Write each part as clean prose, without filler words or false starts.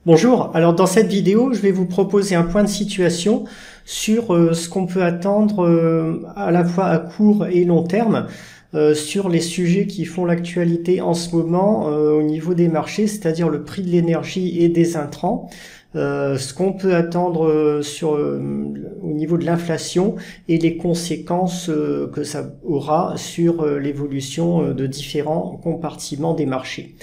Bonjour, alors dans cette vidéo, je vais vous proposer un point de situation sur ce qu'on peut attendre à la fois à court et long terme sur les sujets qui font l'actualité en ce moment au niveau des marchés, c'est-à-dire le prix de l'énergie et des intrants, ce qu'on peut attendre au niveau de l'inflation et les conséquences que ça aura sur l'évolution de différents compartiments des marchés.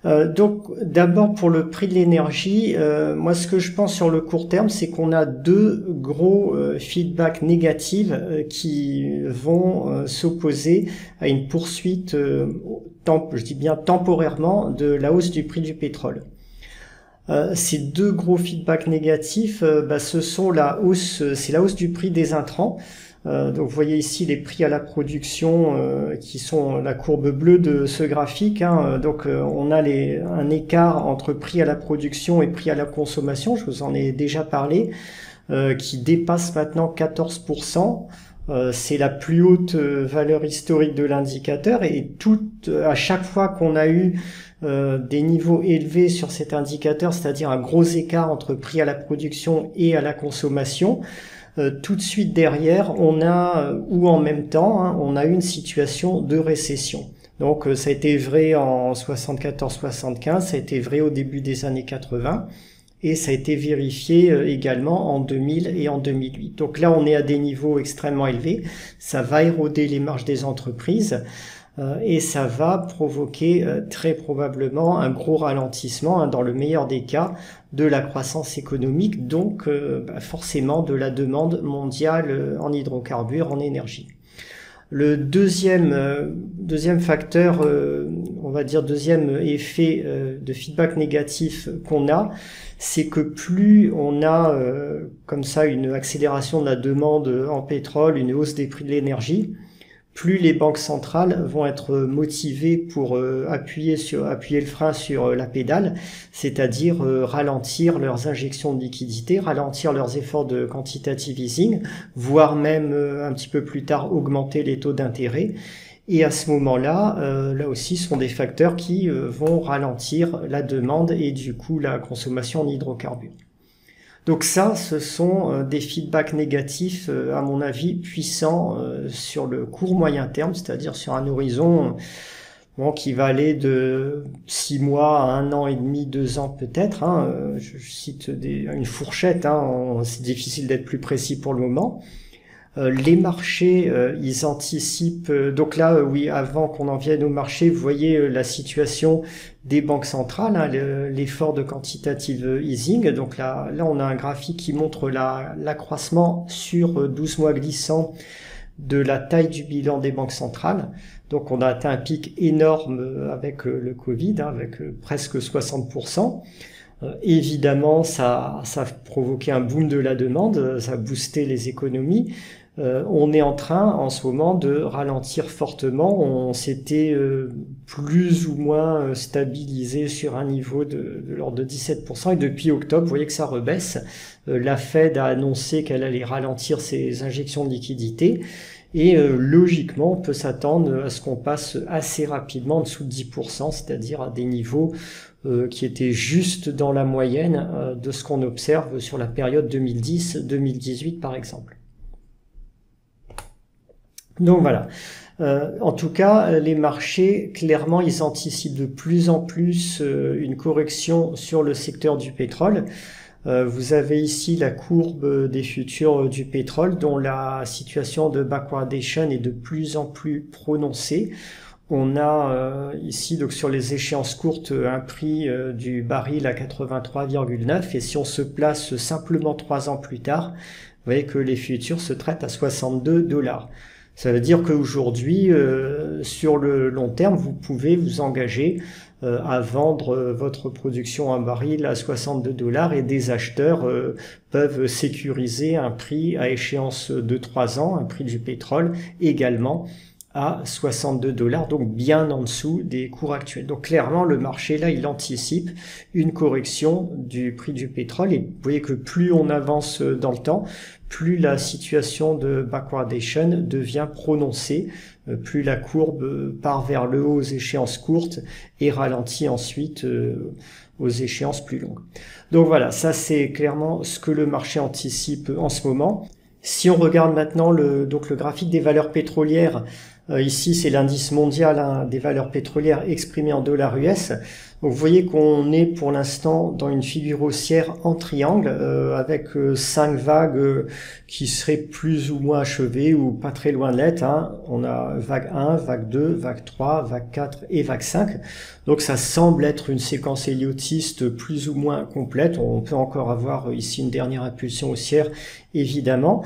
Donc d'abord pour le prix de l'énergie, moi ce que je pense sur le court terme, c'est qu'on a deux gros feedbacks négatifs qui vont s'opposer à une poursuite, je dis bien temporairement, de la hausse du prix du pétrole. Ces deux gros feedbacks négatifs, ce sont c'est la hausse du prix des intrants. Donc vous voyez ici les prix à la production qui sont la courbe bleue de ce graphique. Donc on a un écart entre prix à la production et prix à la consommation, je vous en ai déjà parlé, qui dépasse maintenant 14%. C'est la plus haute valeur historique de l'indicateur et à chaque fois qu'on a eu des niveaux élevés sur cet indicateur, c'est-à-dire un gros écart entre prix à la production et à la consommation, tout de suite derrière, on a, ou en même temps, on a une situation de récession. Donc ça a été vrai en 74-75, ça a été vrai au début des années 80, et ça a été vérifié également en 2000 et en 2008. Donc là, on est à des niveaux extrêmement élevés, ça va éroder les marges des entreprises, et ça va provoquer très probablement un gros ralentissement, dans le meilleur des cas, de la croissance économique, donc forcément de la demande mondiale en hydrocarbures, en énergie. Le deuxième facteur, on va dire deuxième effet de feedback négatif qu'on a, c'est que plus on a comme ça une accélération de la demande en pétrole, une hausse des prix de l'énergie, plus les banques centrales vont être motivées pour appuyer le frein sur la pédale, c'est-à-dire ralentir leurs injections de liquidités, ralentir leurs efforts de quantitative easing, voire même un petit peu plus tard augmenter les taux d'intérêt. Et à ce moment-là, là aussi, ce sont des facteurs qui vont ralentir la demande et du coup la consommation en hydrocarbures. Donc ça, ce sont des feedbacks négatifs, à mon avis, puissants sur le court moyen terme, c'est-à-dire sur un horizon qui va aller de 6 mois à 1 an et demi, 2 ans peut-être. Je cite une fourchette, c'est difficile d'être plus précis pour le moment. Les marchés, ils anticipent. Donc là, oui, avant qu'on en vienne au marché, vous voyez la situation des banques centrales, l'effort de quantitative easing. Donc là, on a un graphique qui montre l'accroissement sur 12 mois glissants de la taille du bilan des banques centrales. Donc on a atteint un pic énorme avec le Covid, avec presque 60%. Évidemment, ça a provoqué un boom de la demande, ça a boosté les économies. On est en train en ce moment de ralentir fortement. On s'était plus ou moins stabilisé sur un niveau de l'ordre de 17%, et depuis octobre, vous voyez que ça rebaisse. La Fed a annoncé qu'elle allait ralentir ses injections de liquidités, et logiquement, on peut s'attendre à ce qu'on passe assez rapidement en dessous de 10%, c'est-à-dire à des niveaux qui étaient juste dans la moyenne de ce qu'on observe sur la période 2010-2018 par exemple. Donc voilà. En tout cas, les marchés, clairement, ils anticipent de plus en plus une correction sur le secteur du pétrole. Vous avez ici la courbe des futurs du pétrole, dont la situation de backwardation est de plus en plus prononcée. On a ici, donc sur les échéances courtes, un prix du baril à 83,9, et si on se place simplement 3 ans plus tard, vous voyez que les futurs se traitent à 62$. Ça veut dire qu'aujourd'hui, sur le long terme, vous pouvez vous engager à vendre votre production en baril à 62$, et des acheteurs peuvent sécuriser un prix à échéance de 3 ans, un prix du pétrole également à 62$, donc bien en dessous des cours actuels. Donc clairement, le marché là, il anticipe une correction du prix du pétrole, et vous voyez que plus on avance dans le temps, plus la situation de backwardation devient prononcée plus la courbe part vers le haut aux échéances courtes et ralentit ensuite aux échéances plus longues. Donc voilà, ça c'est clairement ce que le marché anticipe en ce moment. Si on regarde maintenant le graphique des valeurs pétrolières, ici c'est l'indice mondial des valeurs pétrolières exprimé en dollars US. Donc vous voyez qu'on est pour l'instant dans une figure haussière en triangle avec 5 vagues qui seraient plus ou moins achevées ou pas très loin de l'être. On a vague 1, vague 2, vague 3, vague 4 et vague 5. Donc ça semble être une séquence héliotiste plus ou moins complète. On peut encore avoir ici une dernière impulsion haussière évidemment.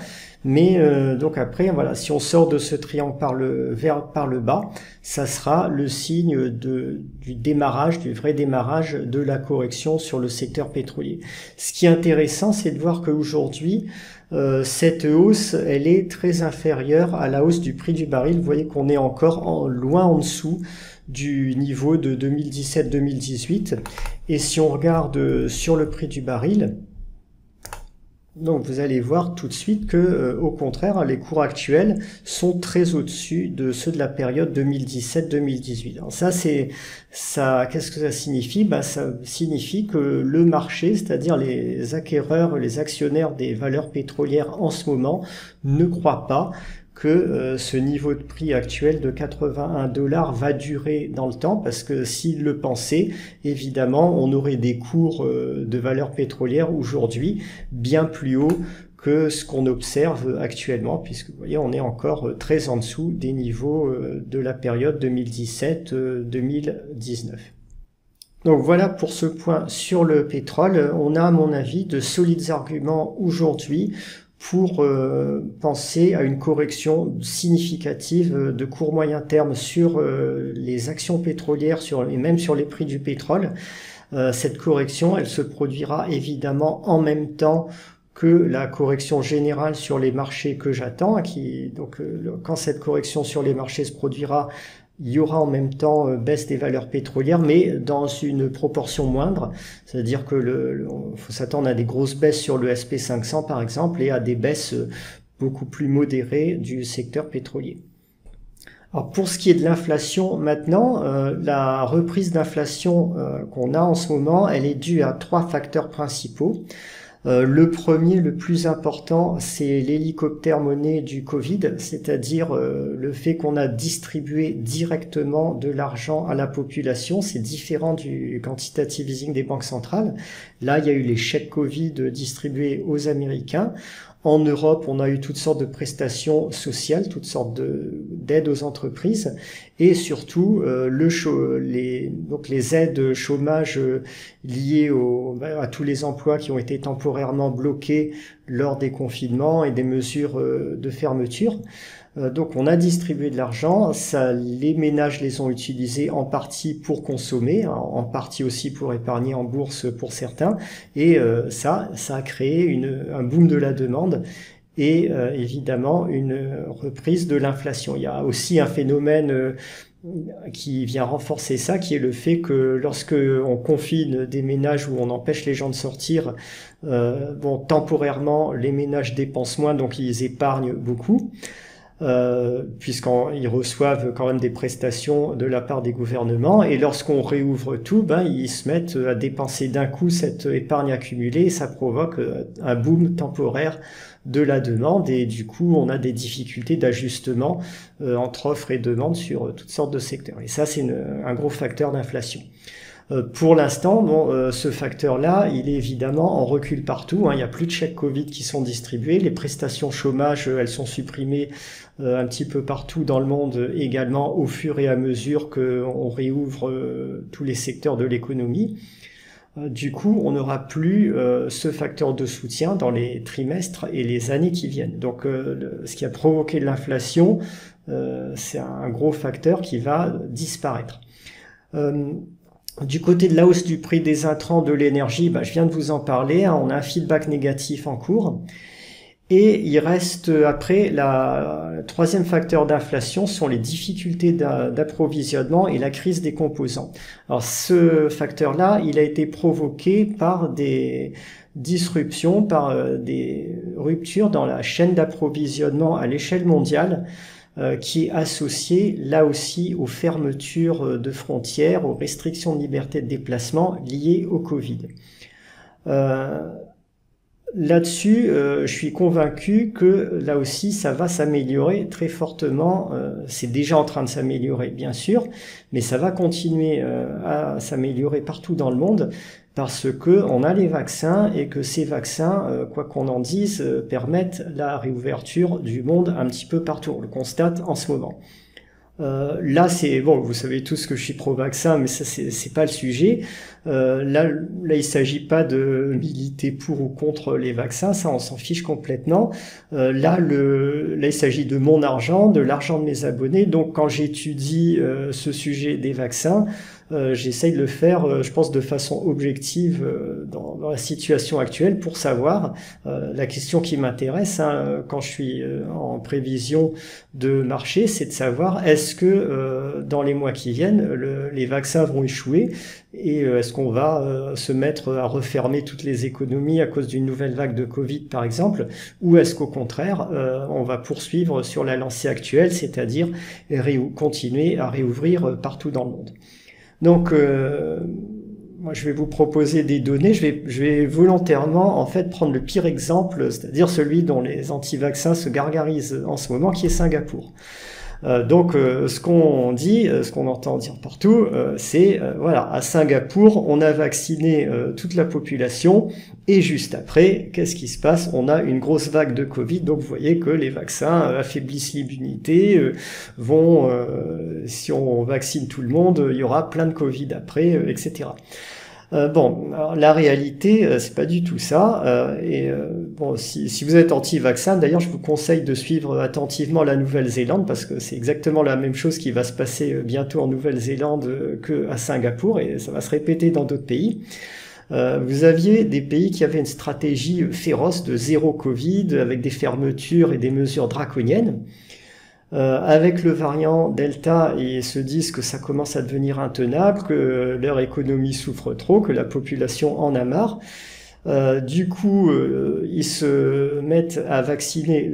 Mais donc après, voilà, si on sort de ce triangle par le bas, ça sera le signe du démarrage, du vrai démarrage de la correction sur le secteur pétrolier. Ce qui est intéressant, c'est de voir qu'aujourd'hui, cette hausse, elle est très inférieure à la hausse du prix du baril. Vous voyez qu'on est encore loin en dessous du niveau de 2017-2018. Et si on regarde sur le prix du baril, donc vous allez voir tout de suite que, au contraire, les cours actuels sont très au-dessus de ceux de la période 2017-2018. Alors ça, qu'est-ce que ça signifie? Ça signifie que le marché, c'est-à-dire les acquéreurs, les actionnaires des valeurs pétrolières en ce moment, ne croient pas que ce niveau de prix actuel de 81 $ va durer dans le temps, parce que s'ils le pensaient, évidemment, on aurait des cours de valeurs pétrolières aujourd'hui bien plus hauts que ce qu'on observe actuellement, puisque vous voyez, on est encore très en dessous des niveaux de la période 2017-2019. Donc voilà pour ce point sur le pétrole. On a, à mon avis, de solides arguments aujourd'hui pour penser à une correction significative de court moyen terme sur les actions pétrolières et même sur les prix du pétrole. Cette correction, elle se produira évidemment en même temps que la correction générale sur les marchés que j'attends. Quand cette correction sur les marchés se produira, il y aura en même temps baisse des valeurs pétrolières, mais dans une proportion moindre. C'est-à-dire que faut s'attendre à des grosses baisses sur le SP500 par exemple, et à des baisses beaucoup plus modérées du secteur pétrolier. Alors pour ce qui est de l'inflation maintenant, la reprise d'inflation qu'on a en ce moment, elle est due à 3 facteurs principaux. Le premier, le plus important, c'est l'hélicoptère monnaie du Covid, c'est-à-dire le fait qu'on a distribué directement de l'argent à la population. C'est différent du quantitative easing des banques centrales. Là, il y a eu les chèques Covid distribués aux Américains. En Europe, on a eu toutes sortes de prestations sociales, toutes sortes d'aides aux entreprises, et surtout les aides chômage liées à tous les emplois qui ont été temporairement bloqués lors des confinements et des mesures de fermeture. Donc on a distribué de l'argent, les ménages les ont utilisés en partie pour consommer, en partie aussi pour épargner en bourse pour certains, et ça a créé un boom de la demande et évidemment une reprise de l'inflation. Il y a aussi un phénomène qui vient renforcer ça, qui est le fait que lorsque on confine des ménages où on empêche les gens de sortir, temporairement les ménages dépensent moins, donc ils épargnent beaucoup. Puisqu'ils reçoivent quand même des prestations de la part des gouvernements, et lorsqu'on réouvre tout, ils se mettent à dépenser d'un coup cette épargne accumulée, et ça provoque un boom temporaire de la demande, et du coup on a des difficultés d'ajustement entre offre et demande sur toutes sortes de secteurs, et ça c'est un gros facteur d'inflation. Pour l'instant, ce facteur-là, il est évidemment en recul partout. Il n'y a plus de chèques Covid qui sont distribués. Les prestations chômage, elles sont supprimées un petit peu partout dans le monde également au fur et à mesure qu'on réouvre tous les secteurs de l'économie. Du coup, on n'aura plus ce facteur de soutien dans les trimestres et les années qui viennent. Donc, ce qui a provoqué l'inflation, c'est un gros facteur qui va disparaître. Du côté de la hausse du prix des intrants de l'énergie, je viens de vous en parler, on a un feedback négatif en cours. Et il reste après, le troisième facteur d'inflation sont les difficultés d'approvisionnement et la crise des composants. Alors ce facteur-là, il a été provoqué par des disruptions, par des ruptures dans la chaîne d'approvisionnement à l'échelle mondiale. qui est associé là aussi aux fermetures de frontières, aux restrictions de liberté de déplacement liées au Covid. Là-dessus, je suis convaincu que là aussi, ça va s'améliorer très fortement. C'est déjà en train de s'améliorer, bien sûr, mais ça va continuer à s'améliorer partout dans le monde parce que on a les vaccins et que ces vaccins, quoi qu'on en dise, permettent la réouverture du monde un petit peu partout. On le constate en ce moment. Là, c'est bon. Vous savez tous que je suis pro-vaccin, mais ça, c'est pas le sujet. Là, il s'agit pas de militer pour ou contre les vaccins. Ça, on s'en fiche complètement. Là, il s'agit de mon argent, de l'argent de mes abonnés. Donc, quand j'étudie ce sujet des vaccins, j'essaye de le faire, je pense, de façon objective dans la situation actuelle pour savoir la question qui m'intéresse quand je suis en prévision de marché, c'est de savoir est-ce que dans les mois qui viennent, les vaccins vont échouer et est-ce qu'on va se mettre à refermer toutes les économies à cause d'une nouvelle vague de Covid, par exemple, ou est-ce qu'au contraire, on va poursuivre sur la lancée actuelle, c'est-à-dire continuer à réouvrir partout dans le monde. Donc, moi, je vais vous proposer des données. Je vais volontairement, en fait, prendre le pire exemple, c'est-à-dire celui dont les anti-vaccins se gargarisent en ce moment, qui est Singapour. Donc, ce qu'on dit, ce qu'on entend dire partout, c'est, voilà, à Singapour, on a vacciné toute la population, et juste après, qu'est-ce qui se passe? On a une grosse vague de Covid, donc vous voyez que les vaccins affaiblissent l'immunité, si on vaccine tout le monde, il y aura plein de Covid après, etc. Bon, alors, la réalité, c'est pas du tout ça. Bon, si vous êtes anti-vaccin, d'ailleurs, je vous conseille de suivre attentivement la Nouvelle-Zélande parce que c'est exactement la même chose qui va se passer bientôt en Nouvelle-Zélande qu'à Singapour et ça va se répéter dans d'autres pays. Vous aviez des pays qui avaient une stratégie féroce de zéro Covid avec des fermetures et des mesures draconiennes. Avec le variant Delta, ils se disent que ça commence à devenir intenable, que leur économie souffre trop, que la population en a marre. Du coup, ils se mettent à vacciner,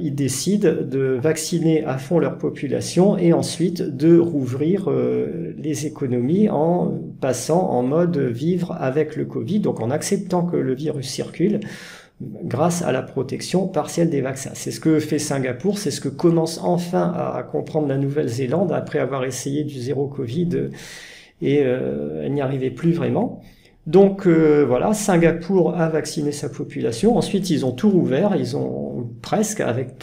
ils décident de vacciner à fond leur population et ensuite de rouvrir les économies en passant en mode vivre avec le Covid, donc en acceptant que le virus circule grâce à la protection partielle des vaccins. C'est ce que fait Singapour, c'est ce que commence enfin à comprendre la Nouvelle-Zélande après avoir essayé du zéro Covid et elle n'y arrivait plus vraiment. Donc voilà, Singapour a vacciné sa population. Ensuite, ils ont tout rouvert, ils ont presque, avec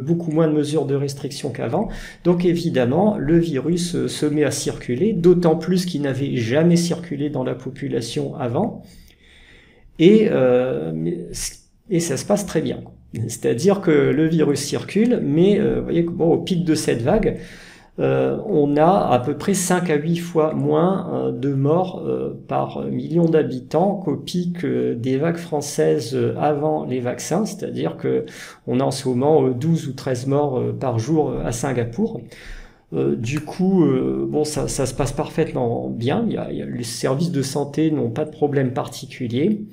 beaucoup moins de mesures de restriction qu'avant. Donc évidemment, le virus se met à circuler, d'autant plus qu'il n'avait jamais circulé dans la population avant. Et ça se passe très bien. C'est-à-dire que le virus circule, mais vous voyez que bon, au pic de cette vague, on a à peu près 5 à 8 fois moins de morts par million d'habitants qu'au pic des vagues françaises avant les vaccins, c'est-à-dire que on a en ce moment 12 ou 13 morts par jour à Singapour. Du coup, bon, ça se passe parfaitement bien. Les services de santé n'ont pas de problème particulier.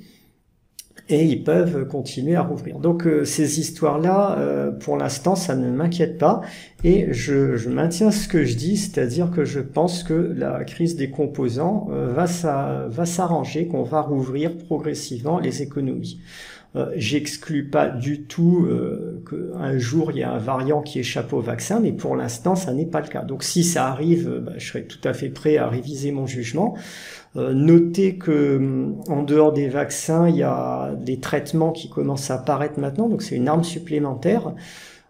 Et ils peuvent continuer à rouvrir. Donc ces histoires-là, pour l'instant, ça ne m'inquiète pas. Et je maintiens ce que je dis, c'est-à-dire que je pense que la crise des composants va s'arranger, qu'on va rouvrir progressivement les économies. J'exclus pas du tout qu'un jour il y a un variant qui échappe au vaccin, mais pour l'instant ça n'est pas le cas. Donc si ça arrive, je serai tout à fait prêt à réviser mon jugement. Notez que en dehors des vaccins, il y a des traitements qui commencent à apparaître maintenant, donc c'est une arme supplémentaire.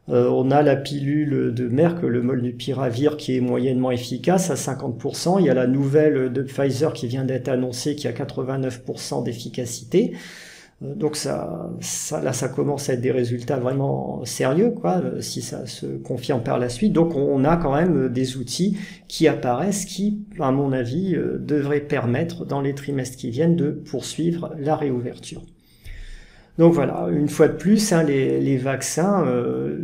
On a la pilule de Merck, le molnupiravir, qui est moyennement efficace à 50%. Il y a la nouvelle de Pfizer qui vient d'être annoncée, qui a 89% d'efficacité. Donc là, ça commence à être des résultats vraiment sérieux, quoi, si ça se confirme par la suite. Donc on a quand même des outils qui apparaissent, qui, à mon avis, devraient permettre dans les trimestres qui viennent de poursuivre la réouverture. Donc voilà, une fois de plus, les vaccins,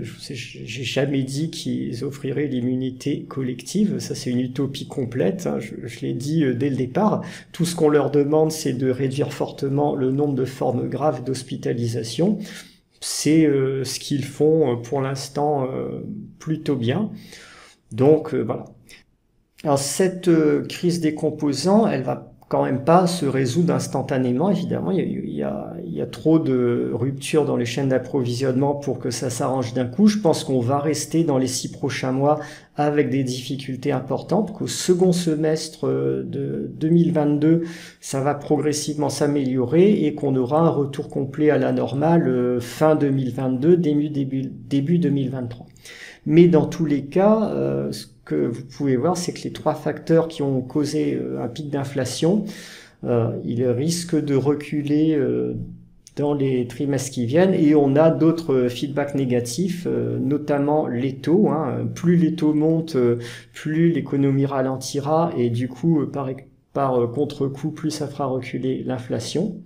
j'ai jamais dit qu'ils offriraient l'immunité collective, ça c'est une utopie complète, hein, je l'ai dit dès le départ. Tout ce qu'on leur demande, c'est de réduire fortement le nombre de formes graves d'hospitalisation. c'est ce qu'ils font pour l'instant plutôt bien. Donc voilà. Alors cette crise des composants, elle va quand même pas se résoudre instantanément, évidemment. Il y a trop de ruptures dans les chaînes d'approvisionnement pour que ça s'arrange d'un coup. Je pense qu'on va rester dans les 6 prochains mois avec des difficultés importantes, qu'au second semestre de 2022, ça va progressivement s'améliorer et qu'on aura un retour complet à la normale fin 2022, début 2023. Mais dans tous les cas, ce que vous pouvez voir, c'est que les 3 facteurs qui ont causé un pic d'inflation, ils risquent de reculer dans les trimestres qui viennent, et on a d'autres feedbacks négatifs, notamment les taux. Plus les taux montent, plus l'économie ralentira, et du coup, par contre-coup, plus ça fera reculer l'inflation.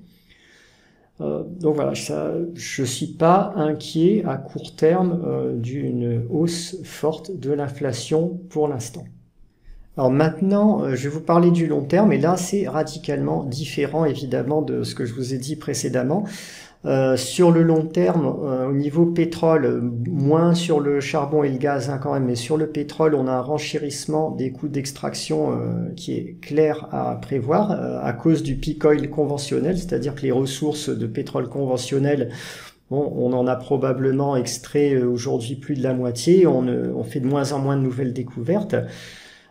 Donc voilà, je suis pas inquiet à court terme d'une hausse forte de l'inflation pour l'instant. Alors maintenant, je vais vous parler du long terme, et là c'est radicalement différent évidemment de ce que je vous ai dit précédemment. Sur le long terme, au niveau pétrole, moins sur le charbon et le gaz quand même, mais sur le pétrole, on a un renchérissement des coûts d'extraction qui est clair à prévoir à cause du peak oil conventionnel, c'est-à-dire que les ressources de pétrole conventionnel, bon, on en a probablement extrait aujourd'hui plus de la moitié, on fait de moins en moins de nouvelles découvertes.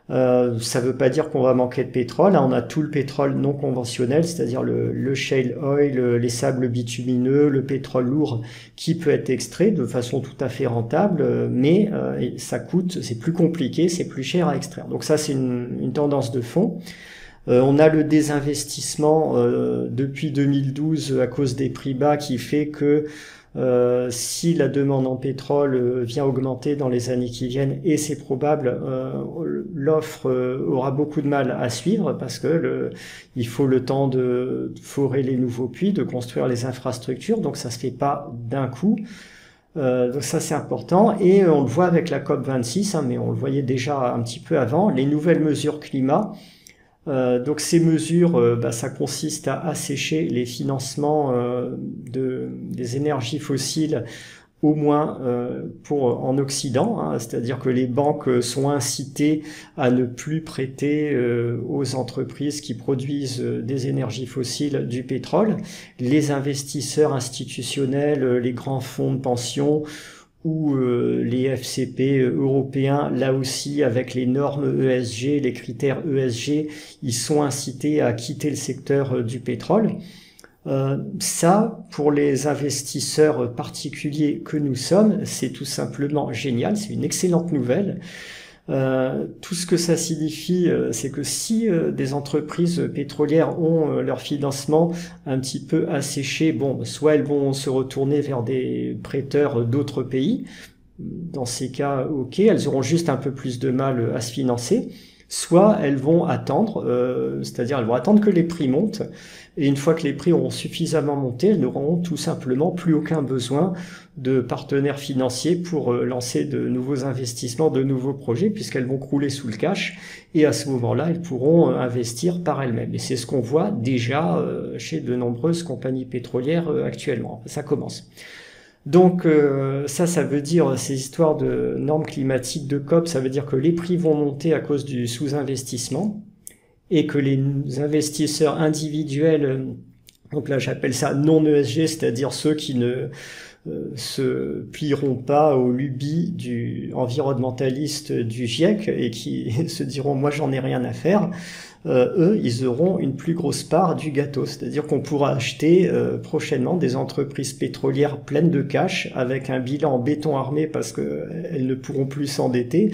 Ça veut pas dire qu'on va manquer de pétrole. Là, on a tout le pétrole non conventionnel, c'est-à-dire le shale oil, les sables bitumineux, le pétrole lourd qui peut être extrait de façon tout à fait rentable, mais ça coûte, c'est plus compliqué, c'est plus cher à extraire. Donc ça, c'est une tendance de fond. On a le désinvestissement depuis 2012 à cause des prix bas qui fait que si la demande en pétrole vient augmenter dans les années qui viennent, et c'est probable, l'offre aura beaucoup de mal à suivre parce que il faut le temps de forer les nouveaux puits, de construire les infrastructures, donc ça se fait pas d'un coup. Donc ça c'est important, et on le voit avec la COP26, mais on le voyait déjà un petit peu avant, les nouvelles mesures climat. Donc ces mesures, ça consiste à assécher les financements des énergies fossiles, au moins en Occident, c'est-à-dire que les banques sont incitées à ne plus prêter aux entreprises qui produisent des énergies fossiles du pétrole. Les investisseurs institutionnels, les grands fonds de pension, ou les FCP européens, là aussi avec les normes ESG, les critères ESG, ils sont incités à quitter le secteur du pétrole. Ça, pour les investisseurs particuliers que nous sommes, c'est tout simplement génial, c'est une excellente nouvelle. Tout ce que ça signifie, c'est que si des entreprises pétrolières ont leur financement un petit peu asséché, bon, soit elles vont se retourner vers des prêteurs d'autres pays. Dans ces cas, ok, elles auront juste un peu plus de mal à se financer. Soit elles vont attendre, c'est-à-dire elles vont attendre que les prix montent, et une fois que les prix auront suffisamment monté, elles n'auront tout simplement plus aucun besoin de partenaires financiers pour lancer de nouveaux investissements, de nouveaux projets, puisqu'elles vont crouler sous le cash, et à ce moment-là, elles pourront investir par elles-mêmes. Et c'est ce qu'on voit déjà chez de nombreuses compagnies pétrolières actuellement. Ça commence. Donc ça veut dire, ces histoires de normes climatiques de COP, ça veut dire que les prix vont monter à cause du sous-investissement, et que les investisseurs individuels, donc là j'appelle ça non ESG, c'est-à-dire ceux qui ne se plieront pas aux lubies du environnementaliste du GIEC et qui se diront moi j'en ai rien à faire, eux ils auront une plus grosse part du gâteau, c'est-à-dire qu'on pourra acheter prochainement des entreprises pétrolières pleines de cash avec un bilan en béton armé parce qu'elles ne pourront plus s'endetter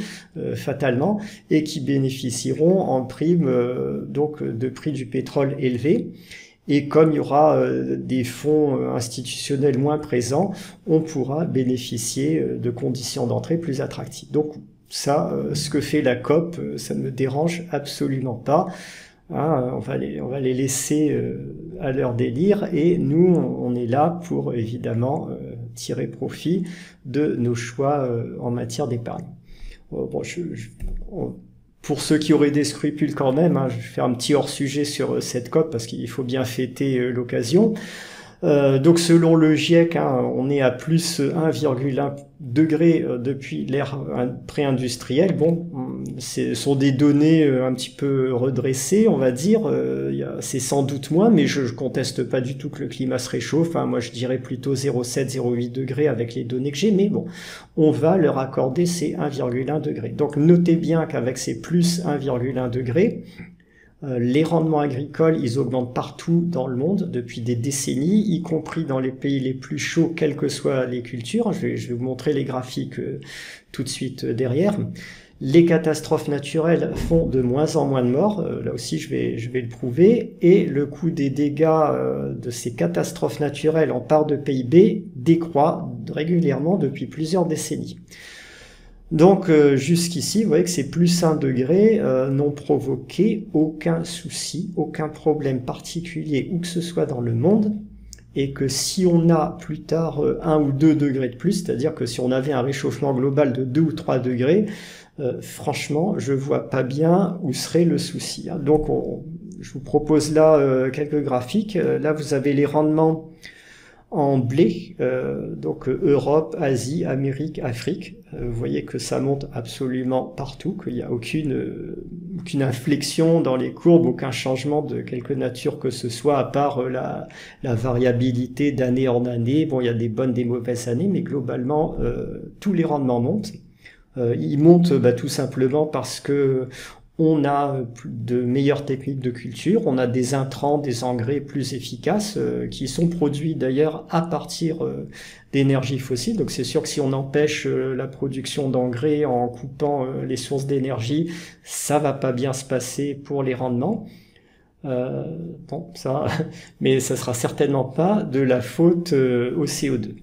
fatalement, et qui bénéficieront en prime donc de prix du pétrole élevés. Et comme il y aura des fonds institutionnels moins présents, on pourra bénéficier de conditions d'entrée plus attractives. Donc ça, ce que fait la COP, ça ne me dérange absolument pas. On va les laisser à leur délire, et nous, on est là pour évidemment tirer profit de nos choix en matière d'épargne. Bon, pour ceux qui auraient des scrupules quand même, je vais faire un petit hors-sujet sur cette COP parce qu'il faut bien fêter l'occasion. Donc selon le GIEC, hein, on est à plus 1,1 degré depuis l'ère pré-industrielle. Bon, ce sont des données un petit peu redressées, on va dire. C'est sans doute moins, mais je conteste pas du tout que le climat se réchauffe. Hein. Moi, je dirais plutôt 0,7, 0,8 degrés avec les données que j'ai, mais bon, on va leur accorder ces 1,1 degré. Donc notez bien qu'avec ces plus 1,1 degré, les rendements agricoles, ils augmentent partout dans le monde depuis des décennies, y compris dans les pays les plus chauds, quelles que soient les cultures. Je vais vous montrer les graphiques tout de suite derrière. Les catastrophes naturelles font de moins en moins de morts, là aussi je vais le prouver, et le coût des dégâts de ces catastrophes naturelles en part de PIB décroît régulièrement depuis plusieurs décennies. Donc jusqu'ici, vous voyez que ces plus 1 degré n'ont provoqué aucun souci, aucun problème particulier où que ce soit dans le monde, et que si on a plus tard 1 ou 2 degrés de plus, c'est-à-dire que si on avait un réchauffement global de 2 ou 3 degrés, franchement, je vois pas bien où serait le souci. Hein. Donc je vous propose là quelques graphiques. Là, vous avez les rendements en blé, donc Europe, Asie, Amérique, Afrique. Vous voyez que ça monte absolument partout, qu'il n'y a aucune inflexion dans les courbes, aucun changement de quelque nature que ce soit, à part la variabilité d'année en année. Bon, il y a des bonnes, des mauvaises années, mais globalement, tous les rendements montent. Ils montent tout simplement parce que on a de meilleures techniques de culture, on a des intrants, des engrais plus efficaces qui sont produits d'ailleurs à partir d'énergie fossile. Donc c'est sûr que si on empêche la production d'engrais en coupant les sources d'énergie, ça va pas bien se passer pour les rendements. Bon, ça, mais ça sera certainement pas de la faute au CO2.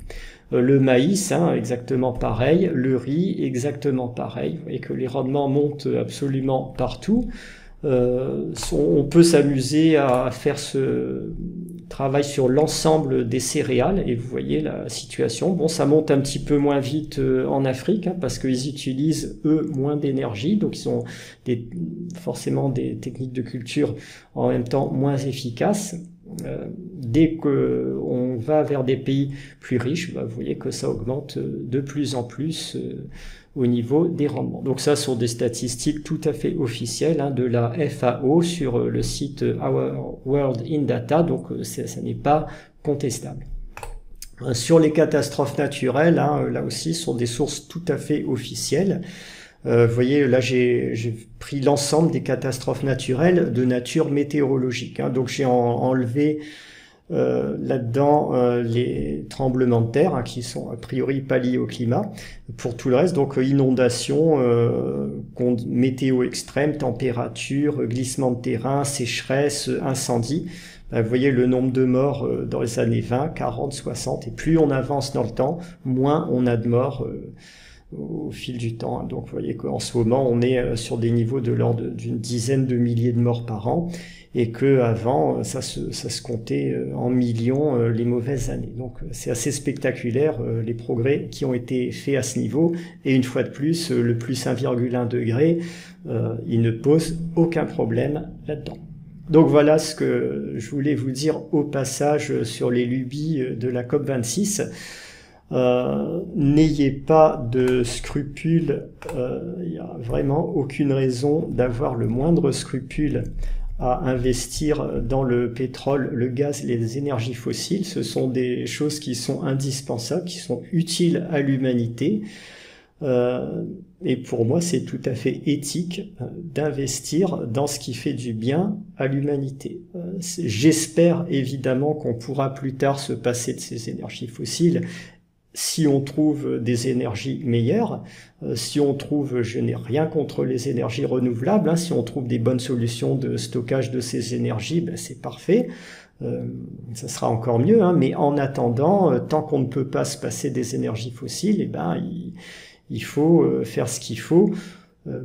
Le maïs, hein, exactement pareil, le riz, exactement pareil. Vous voyez que les rendements montent absolument partout. On peut s'amuser à faire ce travail sur l'ensemble des céréales, et vous voyez la situation. Bon, ça monte un petit peu moins vite en Afrique, hein, parce qu'ils utilisent, eux, moins d'énergie, donc ils ont forcément des techniques de culture en même temps moins efficaces. Dès qu'on va vers des pays plus riches, vous voyez que ça augmente de plus en plus au niveau des rendements. Donc ça sont des statistiques tout à fait officielles hein, de la FAO sur le site Our World in Data, donc ça n'est pas contestable. Sur les catastrophes naturelles, hein, là aussi, ce sont des sources tout à fait officielles. Vous voyez, là j'ai pris l'ensemble des catastrophes naturelles de nature météorologique. Hein. Donc j'ai enlevé là-dedans les tremblements de terre hein, qui sont a priori pas liés au climat. Pour tout le reste, donc inondations, météo extrême, température, glissement de terrain, sécheresse, incendie. Vous voyez le nombre de morts dans les années 20, 40, 60, et plus on avance dans le temps, moins on a de morts au fil du temps. Donc vous voyez qu'en ce moment on est sur des niveaux de l'ordre d'une dizaine de milliers de morts par an, et que avant ça se comptait en millions les mauvaises années. Donc c'est assez spectaculaire les progrès qui ont été faits à ce niveau, et une fois de plus le plus 1,1 degré il ne pose aucun problème là-dedans. Donc voilà ce que je voulais vous dire au passage sur les lubies de la COP26. N'ayez pas de scrupules, il n'y a vraiment aucune raison d'avoir le moindre scrupule à investir dans le pétrole, le gaz, les énergies fossiles. Ce sont des choses qui sont indispensables, qui sont utiles à l'humanité. Et pour moi, c'est tout à fait éthique d'investir dans ce qui fait du bien à l'humanité. J'espère évidemment qu'on pourra plus tard se passer de ces énergies fossiles si on trouve des énergies meilleures, si on trouve, je n'ai rien contre les énergies renouvelables, hein, si on trouve des bonnes solutions de stockage de ces énergies, ben c'est parfait, ça sera encore mieux, hein, mais en attendant, tant qu'on ne peut pas se passer des énergies fossiles, eh ben, il faut faire ce qu'il faut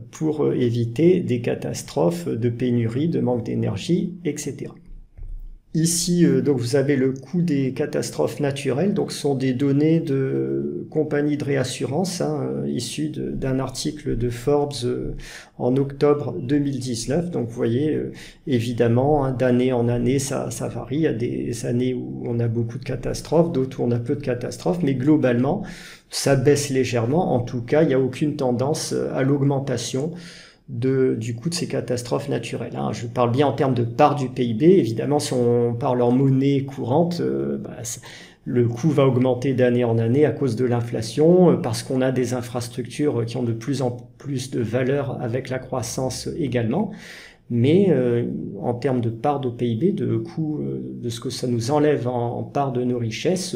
pour éviter des catastrophes de pénurie, de manque d'énergie, etc. Ici, donc vous avez le coût des catastrophes naturelles, donc ce sont des données de compagnies de réassurance issues d'un article de Forbes en octobre 2019. Donc vous voyez, évidemment, d'année en année, ça varie. Il y a des années où on a beaucoup de catastrophes, d'autres où on a peu de catastrophes, mais globalement, ça baisse légèrement. En tout cas, il n'y a aucune tendance à l'augmentation du coût de ces catastrophes naturelles. Je parle bien en termes de part du PIB. Évidemment, si on parle en monnaie courante, le coût va augmenter d'année en année à cause de l'inflation, parce qu'on a des infrastructures qui ont de plus en plus de valeur avec la croissance également. Mais en termes de part de PIB, de coût, de ce que ça nous enlève en part de nos richesses,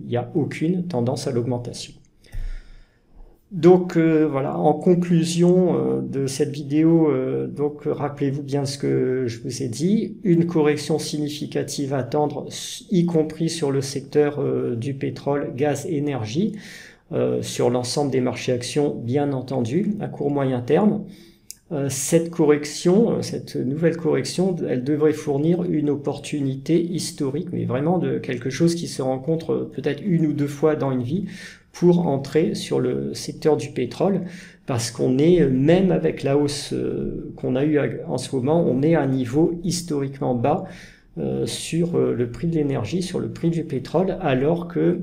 il n'y a aucune tendance à l'augmentation. Donc voilà, en conclusion de cette vidéo, donc rappelez-vous bien ce que je vous ai dit, une correction significative à attendre, y compris sur le secteur du pétrole, gaz, énergie, sur l'ensemble des marchés actions, bien entendu, à court moyen terme. Cette correction, cette nouvelle correction, elle devrait fournir une opportunité historique, mais vraiment de quelque chose qui se rencontre peut-être une ou deux fois dans une vie, pour entrer sur le secteur du pétrole, parce qu'on est, même avec la hausse qu'on a eue en ce moment, on est à un niveau historiquement bas sur le prix de l'énergie, sur le prix du pétrole, alors que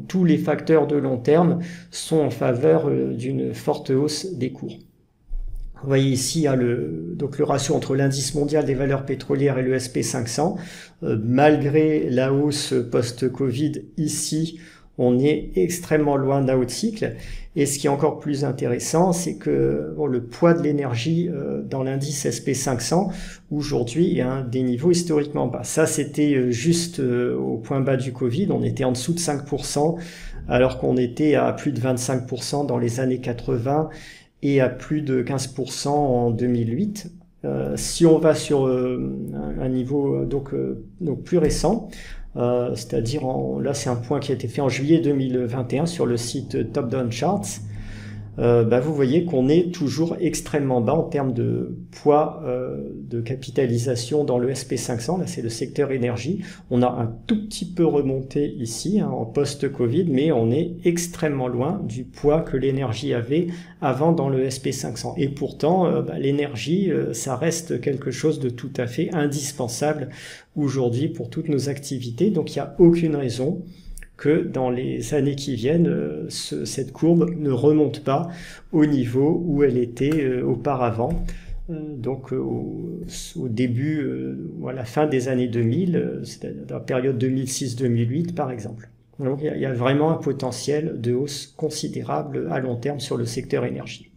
tous les facteurs de long terme sont en faveur d'une forte hausse des cours. Vous voyez ici donc le ratio entre l'indice mondial des valeurs pétrolières et le SP500. Malgré la hausse post-Covid, ici, on est extrêmement loin d'un haut cycle. Et ce qui est encore plus intéressant, c'est que le poids de l'énergie dans l'indice SP500, aujourd'hui, est à des niveaux historiquement bas. Ça, c'était juste au point bas du Covid. On était en dessous de 5%, alors qu'on était à plus de 25% dans les années 80 et à plus de 15% en 2008. Si on va sur un niveau donc plus récent, c'est-à-dire là c'est un point qui a été fait en juillet 2021 sur le site Top Down Charts, vous voyez qu'on est toujours extrêmement bas en termes de poids de capitalisation dans le SP500, là c'est le secteur énergie. On a un tout petit peu remonté ici en post-Covid, mais on est extrêmement loin du poids que l'énergie avait avant dans le SP500. Et pourtant, l'énergie, ça reste quelque chose de tout à fait indispensable aujourd'hui pour toutes nos activités, donc il n'y a aucune raison que dans les années qui viennent, cette courbe ne remonte pas au niveau où elle était auparavant. Donc au début ou à la fin des années 2000, c'est-à-dire dans la période 2006-2008 par exemple. Donc il y a vraiment un potentiel de hausse considérable à long terme sur le secteur énergie.